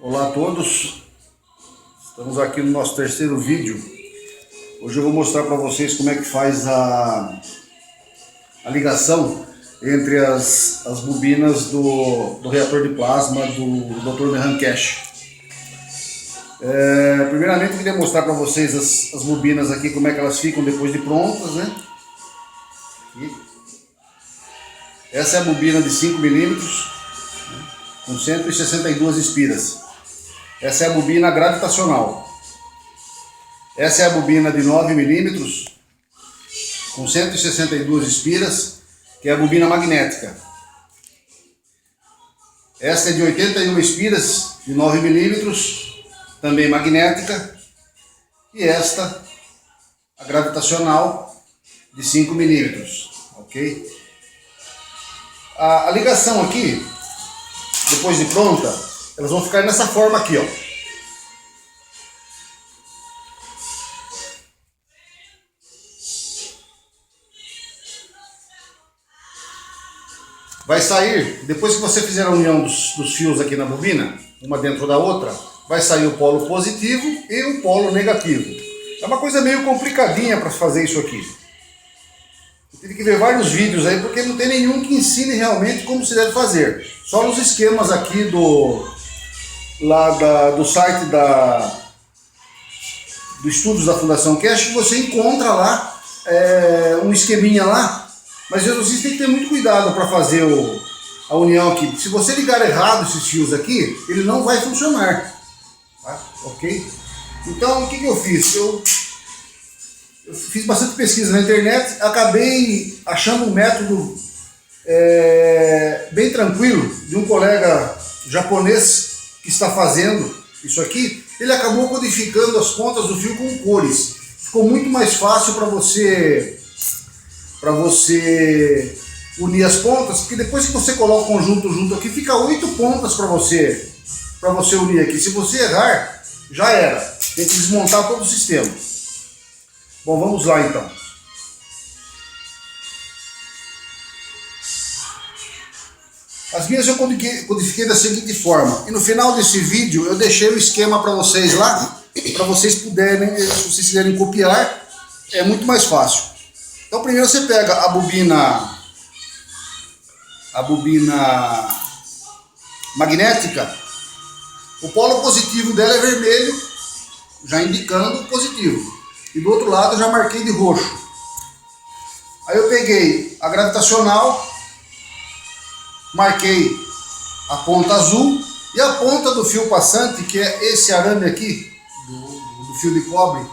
Olá a todos, estamos aqui no nosso terceiro vídeo. Hoje eu vou mostrar para vocês como é que faz a ligação entre as bobinas do reator de plasma do Dr. Mehran Cash. Primeiramente eu queria mostrar para vocês as bobinas aqui, como é que elas ficam depois de prontas, né? Essa é a bobina de 5 milímetros com 162 espiras. Essa é a bobina gravitacional. Essa é a bobina de 9 milímetros com 162 espiras, que é a bobina magnética. Essa é de 81 espiras, de 9 milímetros, também magnética. E esta, a gravitacional, de 5 milímetros. Ok? A ligação aqui, depois de pronta, elas vão ficar nessa forma aqui, ó. Vai sair, depois que você fizer a união dos fios aqui na bobina, uma dentro da outra, vai sair o polo positivo e o polo negativo. É uma coisa meio complicadinha para fazer isso aqui. Eu tive que ver vários vídeos aí, porque não tem nenhum que ensine realmente como se deve fazer. Só nos esquemas aqui do site do Estudos da Fundação Cash, que você encontra lá um esqueminha lá. Mas vocês têm que ter muito cuidado para fazer a união aqui. Se você ligar errado esses fios aqui, ele não vai funcionar. Tá? Ok? Então, o que eu fiz? Eu fiz bastante pesquisa na internet, acabei achando um método bem tranquilo de um colega japonês que está fazendo isso aqui. Ele acabou codificando as pontas do fio com cores. Ficou muito mais fácil para você unir as pontas, porque depois que você coloca o conjunto junto aqui, fica 8 pontas para você unir aqui. Se você errar, já era. Tem que desmontar todo o sistema. Bom, vamos lá então. As minhas eu codifiquei da seguinte forma. E no final desse vídeo eu deixei o esquema para vocês lá, para vocês puderem, se vocês quiserem copiar, é muito mais fácil. Então primeiro você pega a bobina magnética. O polo positivo dela é vermelho, já indicando o positivo. E do outro lado eu já marquei de roxo. Aí eu peguei a gravitacional, marquei a ponta azul e a ponta do fio passante, que é esse arame aqui, do fio de cobre,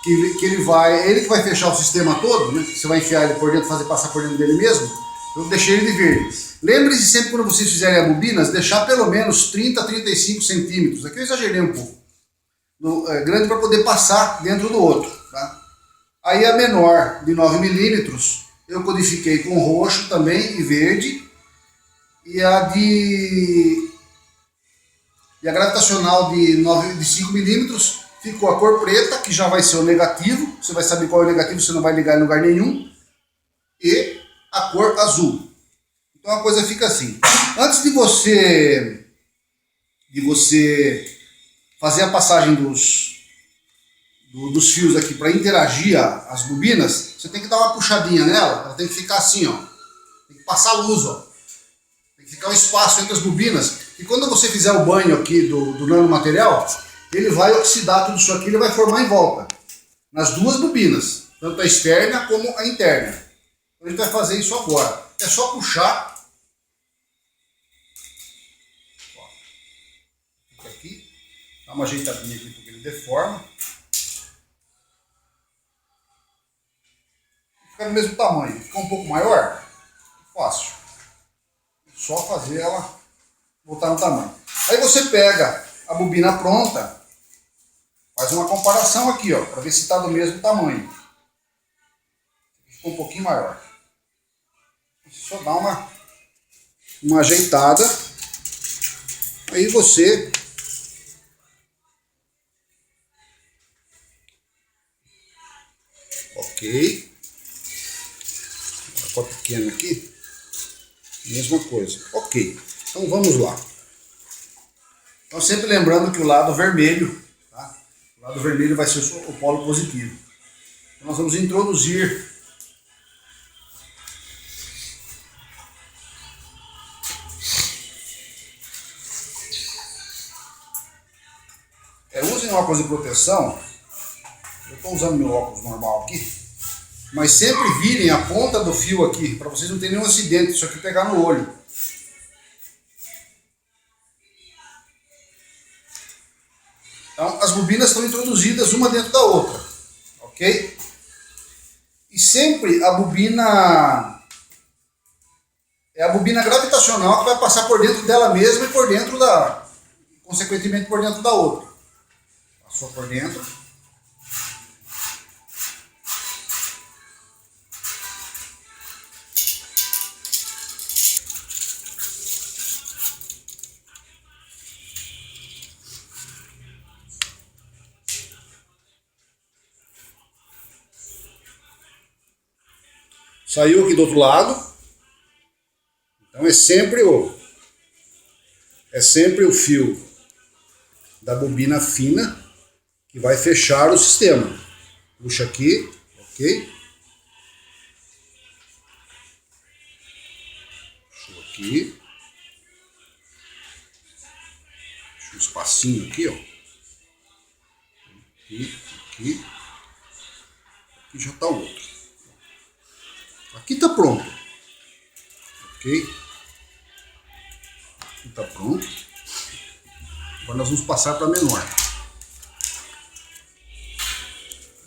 que ele que vai fechar o sistema todo, né? Você vai enfiar ele por dentro, fazer passar por dentro dele mesmo. Eu deixei ele de verde. Lembre-se sempre, quando vocês fizerem a bobinas, deixar pelo menos 30 a 35 centímetros. Aqui eu exagerei um pouco. Grande para poder passar dentro do outro. Tá? Aí a menor, de 9 milímetros, eu codifiquei com roxo também e verde. E a gravitacional de 5 milímetros ficou a cor preta, que já vai ser o negativo. Você vai saber qual é o negativo, você não vai ligar em lugar nenhum. E a cor azul. Então a coisa fica assim. Antes de você fazer a passagem dos fios aqui para interagir as bobinas, você tem que dar uma puxadinha nela. Ela tem que ficar assim, ó. Tem que passar luz, ó. Tem que ficar um espaço entre as bobinas. E quando você fizer o banho aqui do nanomaterial, ele vai oxidar tudo isso aqui, ele vai formar em volta. Nas duas bobinas, tanto a externa como a interna. Então a gente vai fazer isso agora. É só puxar. Ó. Fica aqui. Dá uma ajeitadinha aqui porque ele deforma. Fica do mesmo tamanho. Fica um pouco maior. Fácil. É só fazer ela voltar no tamanho. Aí você pega a bobina pronta, faz uma comparação aqui, ó, para ver se está do mesmo tamanho. Ficou um pouquinho maior. Só dá uma ajeitada. Aí você ok. Ficou pequeno aqui. Mesma coisa. Ok. Então vamos lá. Então sempre lembrando que o lado vermelho, tá? O lado vermelho vai ser o polo positivo. Então nós vamos introduzir usem óculos de proteção. Eu estou usando meu óculos normal aqui, mas sempre virem a ponta do fio aqui, para vocês não terem nenhum acidente, isso aqui pegar no olho. Então as bobinas estão introduzidas uma dentro da outra, ok? E sempre a bobina é a bobina gravitacional que vai passar por dentro dela mesma e por dentro consequentemente por dentro da outra. Passou por dentro. Saiu aqui do outro lado. Então é sempre o fio da bobina fina que vai fechar o sistema. Puxa aqui, ok? Puxou aqui. Deixa um espacinho aqui, ó. Aqui. Aqui já está o outro. Aqui está pronto. Ok? Aqui está pronto. Agora nós vamos passar para menor.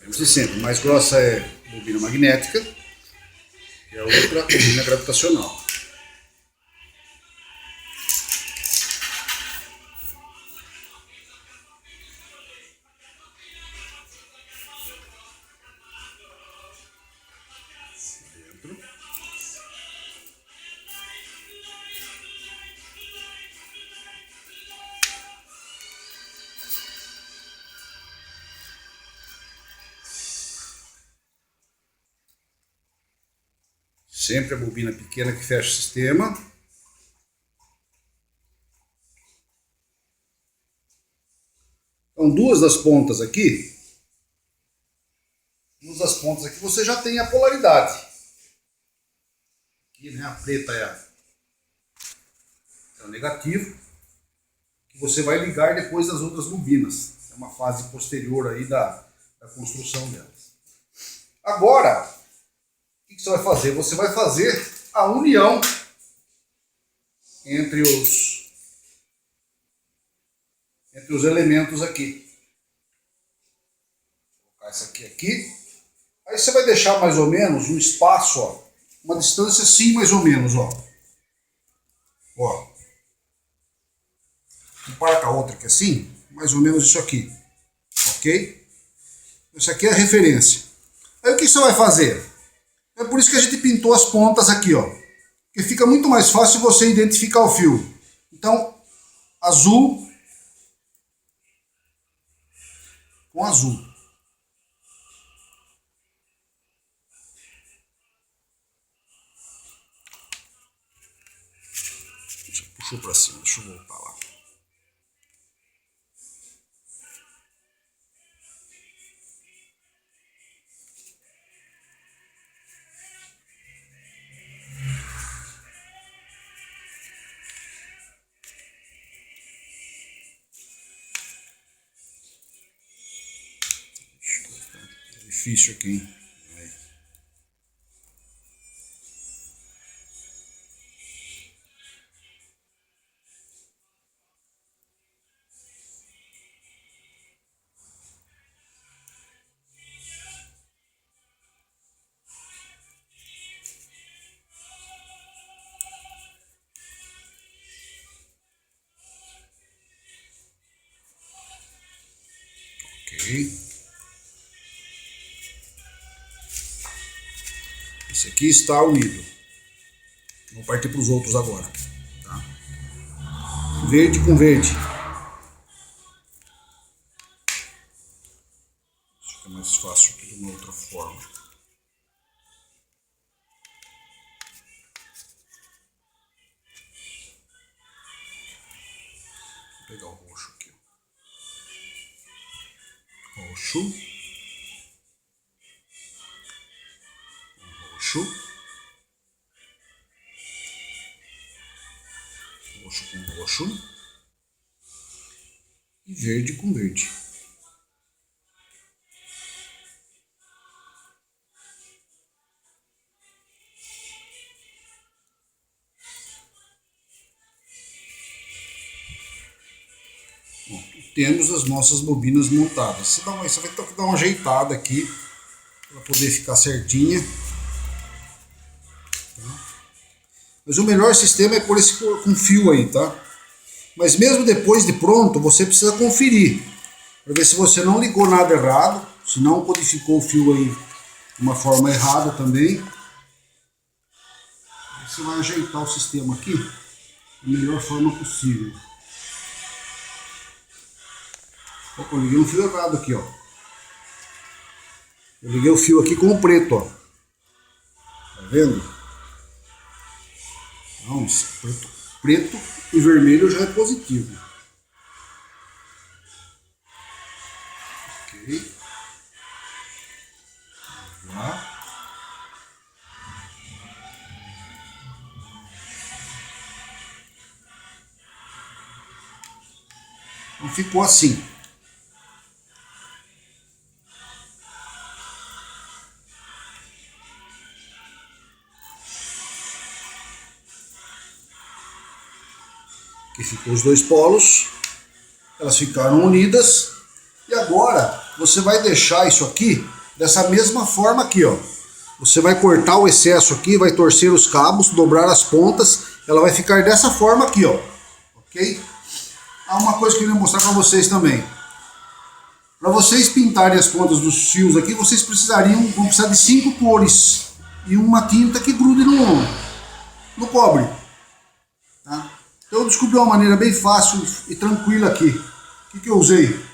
Lembre-se sempre, mais grossa é a bobina magnética e a outra bobina gravitacional. Sempre a bobina pequena que fecha o sistema. Então, duas das pontas aqui você já tem a polaridade. Aqui, né, a preta é o negativo, que você vai ligar depois das outras bobinas. É uma fase posterior aí da construção delas. Agora, o que você vai fazer? Você vai fazer a união entre os elementos aqui. Vou colocar essa aqui. Aí você vai deixar mais ou menos um espaço, ó, uma distância assim mais ou menos, ó. Ó. Compara com a outra aqui assim, mais ou menos isso aqui. Ok? Isso aqui é a referência. Aí o que você vai fazer? É por isso que a gente pintou as pontas aqui, ó. Porque fica muito mais fácil você identificar o fio. Então, azul com azul. Já puxou para cima, deixa eu voltar lá. É difícil aqui, hein? Ok. Esse aqui está unido. Vou partir para os outros agora. Tá? Verde com verde. Fica mais fácil aqui de uma outra forma. pegar o roxo aqui. Roxo. Roxo. Roxo com roxo. E verde com verde. Temos as nossas bobinas montadas. Você vai ter que dar uma ajeitada aqui para poder ficar certinha. Mas o melhor sistema é pôr esse com fio aí, tá? Mas mesmo depois de pronto, você precisa conferir para ver se você não ligou nada errado, se não codificou o fio aí de uma forma errada também. Você vai ajeitar o sistema aqui da melhor forma possível. Opa, eu liguei um fio errado aqui, ó. Eu liguei o fio aqui com o preto, ó. Tá vendo? Não, preto e vermelho já é positivo. Ok. Lá. Então ficou assim. Aqui ficou os dois polos, elas ficaram unidas e agora você vai deixar isso aqui dessa mesma forma aqui, ó. Você vai cortar o excesso aqui, vai torcer os cabos, dobrar as pontas, ela vai ficar dessa forma aqui, ó. Ok? Há uma coisa que eu queria mostrar para vocês também. Para vocês pintarem as pontas dos fios aqui, vocês vão precisar de 5 cores e uma tinta que grude no cobre. Tá? Então eu descobri uma maneira bem fácil e tranquila aqui. O que eu usei?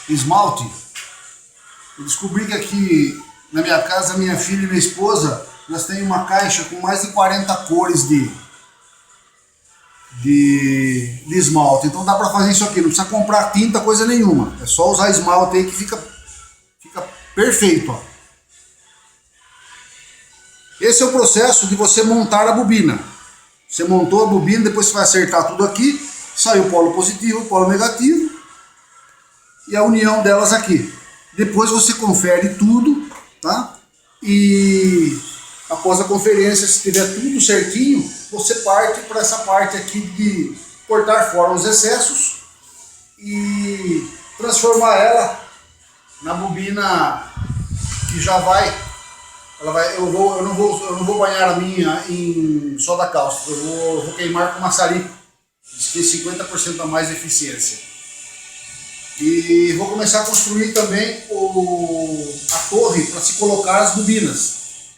Esmalte. Eu descobri que aqui na minha casa, minha filha e minha esposa, nós temos uma caixa com mais de 40 cores de esmalte. Então dá para fazer isso aqui, não precisa comprar tinta, coisa nenhuma. É só usar esmalte aí que fica perfeito, ó. Esse é o processo de você montar a bobina. Você montou a bobina, depois você vai acertar tudo aqui, sai o polo positivo, o polo negativo e a união delas aqui. Depois você confere tudo, tá? E após a conferência, se tiver tudo certinho, você parte para essa parte aqui de cortar fora os excessos e transformar ela na bobina que já vai. Eu não vou banhar a minha em soda cáustica, eu vou queimar com maçarico, que tem 50% a mais de eficiência. E vou começar a construir também a torre para se colocar as bobinas.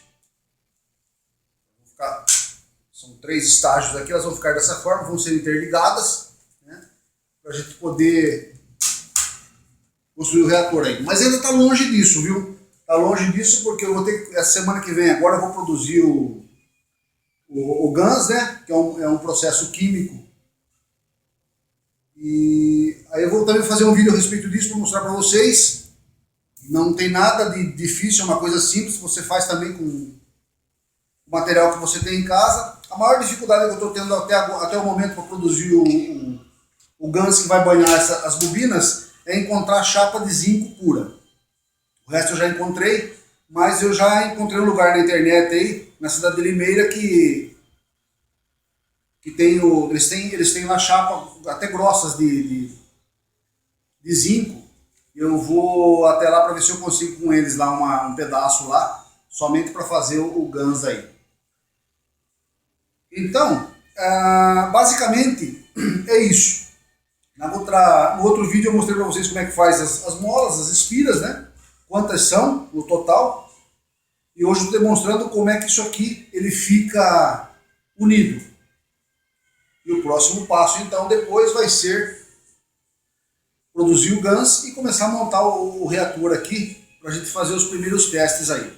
São 3 estágios aqui, elas vão ficar dessa forma, vão ser interligadas, né, para a gente poder construir o reator aí. Mas ainda está longe disso, viu? Está longe disso porque eu vou ter, essa semana que vem agora eu vou produzir o GANS, né, que é um processo químico. E aí eu vou também fazer um vídeo a respeito disso para mostrar para vocês. Não tem nada de difícil, é uma coisa simples, você faz também com o material que você tem em casa. A maior dificuldade que eu estou tendo até o momento para produzir o GANS que vai banhar as bobinas é encontrar chapa de zinco pura. O resto eu já encontrei, mas eu já encontrei um lugar na internet aí, na cidade de Limeira, que tem eles têm lá chapa até grossas de zinco. Eu vou até lá para ver se eu consigo com eles lá um pedaço lá, somente para fazer o GANS aí. Então, basicamente é isso. No outro vídeo eu mostrei para vocês como é que faz as molas, as espiras, né? Quantas são no total. E hoje eu estou demonstrando como é que isso aqui ele fica unido. E o próximo passo, então, depois vai ser produzir o GANS e começar a montar o reator aqui para a gente fazer os primeiros testes aí.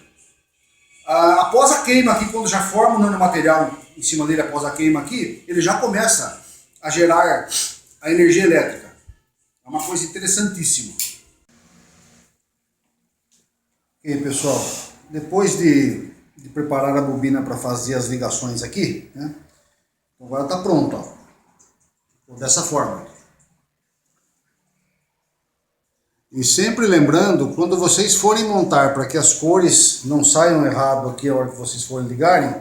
Após a queima aqui, quando já forma o nanomaterial em cima dele após a queima aqui, ele já começa a gerar a energia elétrica. É uma coisa interessantíssima. E aí, pessoal, depois de preparar a bobina para fazer as ligações aqui, né? Agora está pronto, ó. Dessa forma. E sempre lembrando, quando vocês forem montar, para que as cores não saiam errado aqui a hora que vocês forem ligarem,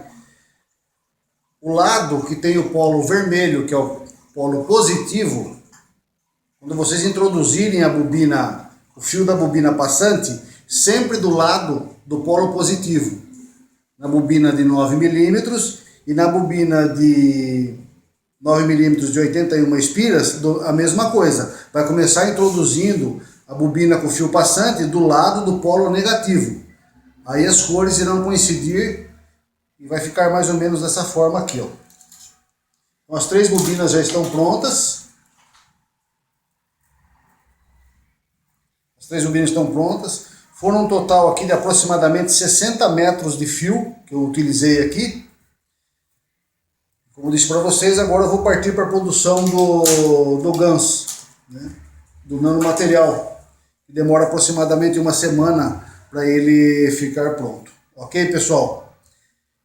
o lado que tem o polo vermelho, que é o polo positivo, quando vocês introduzirem a bobina, o fio da bobina passante, sempre do lado do polo positivo. Na bobina de 9 milímetros e na bobina de 9 milímetros de 81 espiras, a mesma coisa. Vai começar introduzindo a bobina com fio passante do lado do polo negativo. Aí as cores irão coincidir e vai ficar mais ou menos dessa forma aqui, ó. Então, as 3 bobinas já estão prontas. As 3 bobinas estão prontas. Foram um total aqui de aproximadamente 60 metros de fio que eu utilizei aqui. Como disse para vocês, agora eu vou partir para a produção do GANS, né? Do nanomaterial. Que demora aproximadamente uma semana para ele ficar pronto. Ok, pessoal?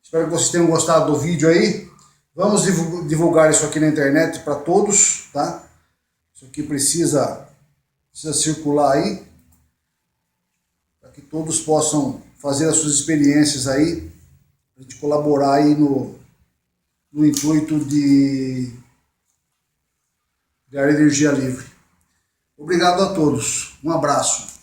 Espero que vocês tenham gostado do vídeo aí. Vamos divulgar isso aqui na internet para todos, tá? Isso aqui precisa circular aí, para que todos possam fazer as suas experiências aí, para a gente colaborar aí no intuito de dar energia livre. Obrigado a todos. Um abraço.